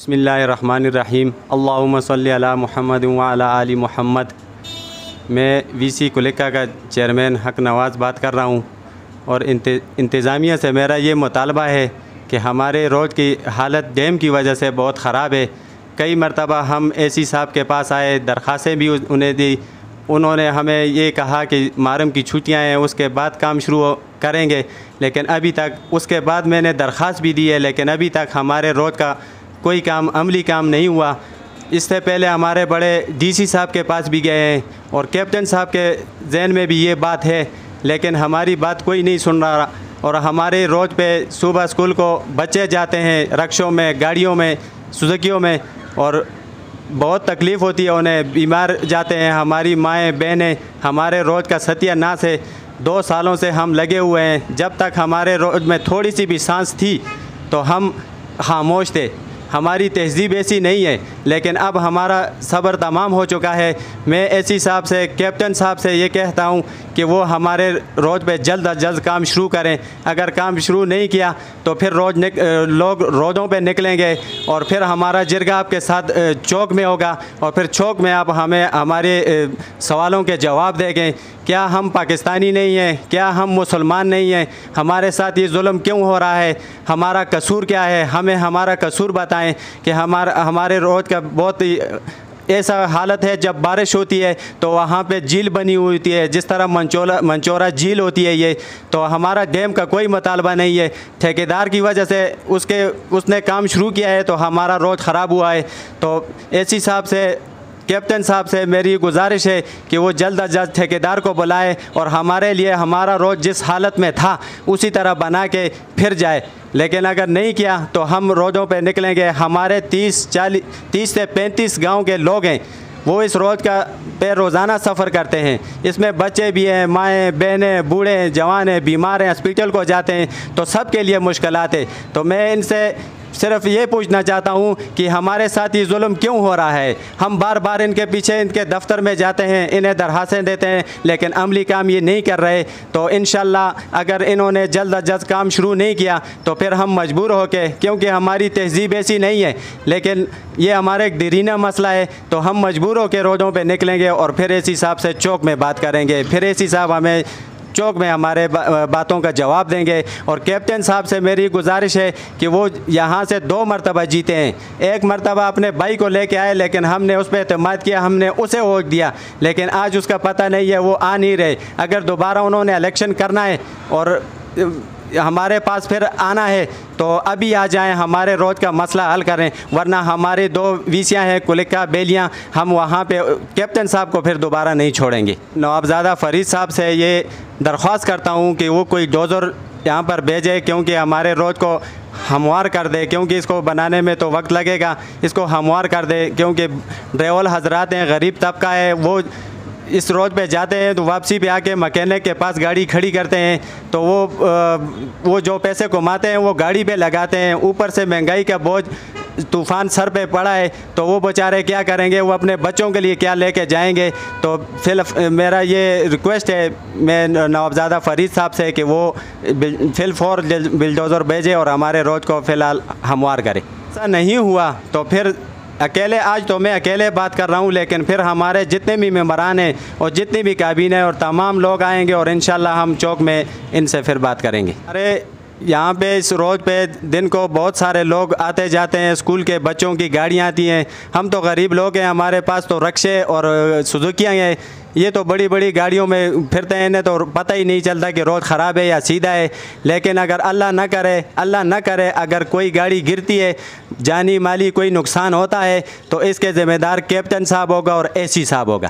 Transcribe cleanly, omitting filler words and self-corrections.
بسم اللہ الرحمن الرحیم اللہم صلی علی محمد وعلی آل محمد۔ میں وی سی کلکہ کا چیئرمین حق نواز بات کر رہا ہوں، اور انتظامیہ سے میرا یہ مطالبہ ہے کہ ہمارے روڈ کی حالت ڈیم کی وجہ سے بہت خراب ہے۔ کئی مرتبہ ہم اے سی صاحب کے پاس آئے، درخواستیں بھی انہیں دی، انہوں نے ہمیں یہ کہا کہ محرم کی چھٹیاں ہیں اس کے بعد کام شروع کریں گے، لیکن ابھی تک اس کے بعد میں نے درخواست بھی دی ہے، لیکن ابھی تک ہمارے روڈ کا کوئی کام عملی کام نہیں ہوا۔ اس سے پہلے ہمارے بڑے ڈی سی صاحب کے پاس بھی گئے ہیں، اور کیپٹن صاحب کے ذہن میں بھی یہ بات ہے، لیکن ہماری بات کوئی نہیں سن رہا۔ اور ہمارے روڈ پہ صبح اسکول کو بچے جاتے ہیں رکشوں میں، گاڑیوں میں، سزوکیوں میں، اور بہت تکلیف ہوتی ہے انہیں، بیمار جاتے ہیں ہماری مائیں بہنیں۔ ہمارے روڈ کا ستیہ ناش ہے، 2 سالوں سے ہم لگے ہوئے ہیں۔ جب تک ہمارے روڈ میں تھوڑی سی بھی سانس تھی تو ہم خاموش تھے، ہماری تہذیب ایسی نہیں ہے، لیکن اب ہمارا صبر تمام ہو چکا ہے۔ میں اے سی صاحب سے، کیپٹن صاحب سے یہ کہتا ہوں کہ وہ ہمارے روڈ پہ جلد از جلد کام شروع کریں۔ اگر کام شروع نہیں کیا تو پھر لوگ روڈوں پہ نکلیں گے، اور پھر ہمارا جرگہ آپ کے ساتھ چوک میں ہوگا، اور پھر چوک میں آپ ہمیں ہمارے سوالوں کے جواب دیں گے۔ کیا ہم پاکستانی نہیں ہیں؟ کیا ہم مسلمان نہیں ہیں؟ ہمارے ساتھ یہ ظلم کیوں ہو رہا ہے؟ ہمارا قصور کیا ہے؟ ہمیں ہمارا قصور بتائیں کہ ہمارے روڈ کا بہت ایسا حالت ہے، جب بارش ہوتی ہے تو وہاں پہ جھیل بنی ہوئی ہوتی ہے، جس طرح منچورا جھیل ہوتی ہے یہ، تو ہمارا ڈیم کا کوئی مطالبہ نہیں ہے۔ ٹھیکیدار کی وجہ سے اس نے کام شروع کیا ہے تو ہمارا روڈ خراب ہوا ہے۔ تو اے سی صاحب سے، کیپٹن صاحب سے میری گزارش ہے کہ وہ جلد از جلد ٹھیکیدار کو بلائے، اور ہمارے لیے ہمارا روڈ جس حالت میں تھا اسی طرح بنا کے پھر جائے۔ لیکن اگر نہیں کیا تو ہم روڈوں پہ نکلیں گے۔ ہمارے 30 سے 35 گاؤں کے لوگ ہیں، وہ اس روڈ پہ روزانہ سفر کرتے ہیں۔ اس میں بچے بھی ہیں، مائیں بہنیں، بوڑھے ہیں، جوان ہیں، بیمار ہیں، ہاسپٹل کو جاتے ہیں، تو سب کے لیے مشکلات ہیں۔ تو میں ان سے صرف یہ پوچھنا چاہتا ہوں کہ ہمارے ساتھ یہ ظلم کیوں ہو رہا ہے؟ ہم بار بار ان کے پیچھے، ان کے دفتر میں جاتے ہیں، انہیں درخواستیں دیتے ہیں، لیکن عملی کام یہ نہیں کر رہے۔ تو انشاءاللہ اگر انہوں نے جلد از جلد کام شروع نہیں کیا تو پھر ہم مجبور ہو کے، کیونکہ ہماری تہذیب ایسی نہیں ہے، لیکن یہ ہمارا ایک دیرینہ مسئلہ ہے، تو ہم مجبور ہو کے روڈوں پہ نکلیں گے، اور پھر اے سی صاحب سے چوک میں بات کریں گے۔ پھر اے سی صاحب ہمیں چوک میں ہمارے باتوں کا جواب دیں گے۔ اور کیپٹن صاحب سے میری گزارش ہے کہ وہ یہاں سے 2 مرتبہ جیتے ہیں۔ ایک مرتبہ اپنے بھائی کو لے کے آئے، لیکن ہم نے اس پہ اعتماد کیا، ہم نے اسے ووٹ دیا، لیکن آج اس کا پتہ نہیں ہے، وہ آ نہیں رہے۔ اگر دوبارہ انہوں نے الیکشن کرنا ہے اور ہمارے پاس پھر آنا ہے تو ابھی آ جائیں، ہمارے روڈ کا مسئلہ حل کریں، ورنہ ہمارے 2 ویسیاں ہیں کلکہ بیلیاں، ہم وہاں پہ کیپٹن صاحب کو پھر دوبارہ نہیں چھوڑیں گے۔ نوابزادہ فرید صاحب سے یہ درخواست کرتا ہوں کہ وہ کوئی ڈوزر یہاں پر بھیجے، کیونکہ ہمارے روڈ کو ہموار کر دے، کیونکہ اس کو بنانے میں تو وقت لگے گا، اس کو ہموار کر دے، کیونکہ ڈرائیور حضرات ہیں، غریب طبقہ ہے، وہ اس روڈ پہ جاتے ہیں تو واپسی پہ آ کے مکینک کے پاس گاڑی کھڑی کرتے ہیں، تو وہ جو پیسے کماتے ہیں وہ گاڑی پہ لگاتے ہیں، اوپر سے مہنگائی کا بوجھ طوفان سر پہ پڑا ہے، تو وہ بیچارے کیا کریں گے؟ وہ اپنے بچوں کے لیے کیا لے کے جائیں گے؟ تو میرا یہ ریکویسٹ ہے میں نوابزادہ فرید صاحب سے کہ وہ فور بلڈوزر بھیجے اور ہمارے روڈ کو فی الحال ہموار کرے۔ ایسا نہیں ہوا تو پھر اکیلے، آج تو میں اکیلے بات کر رہا ہوں، لیکن پھر ہمارے جتنے بھی ممبران ہیں اور جتنی بھی کابینہ اور تمام لوگ آئیں گے، اور انشاءاللہ ہم چوک میں ان سے پھر بات کریں گے۔ ارے یہاں پہ اس روڈ پہ دن کو بہت سارے لوگ آتے جاتے ہیں، اسکول کے بچوں کی گاڑیاں آتی ہیں، ہم تو غریب لوگ ہیں، ہمارے پاس تو رکشے اور سزوکیاں ہیں، یہ تو بڑی بڑی گاڑیوں میں پھرتے ہیں، انہیں تو پتہ ہی نہیں چلتا کہ روڈ خراب ہے یا سیدھا ہے۔ لیکن اگر اللہ نہ کرے اگر کوئی گاڑی گرتی ہے، جانی مالی کوئی نقصان ہوتا ہے، تو اس کے ذمہ دار کیپٹن صاحب ہوگا اور اے سی صاحب ہوگا۔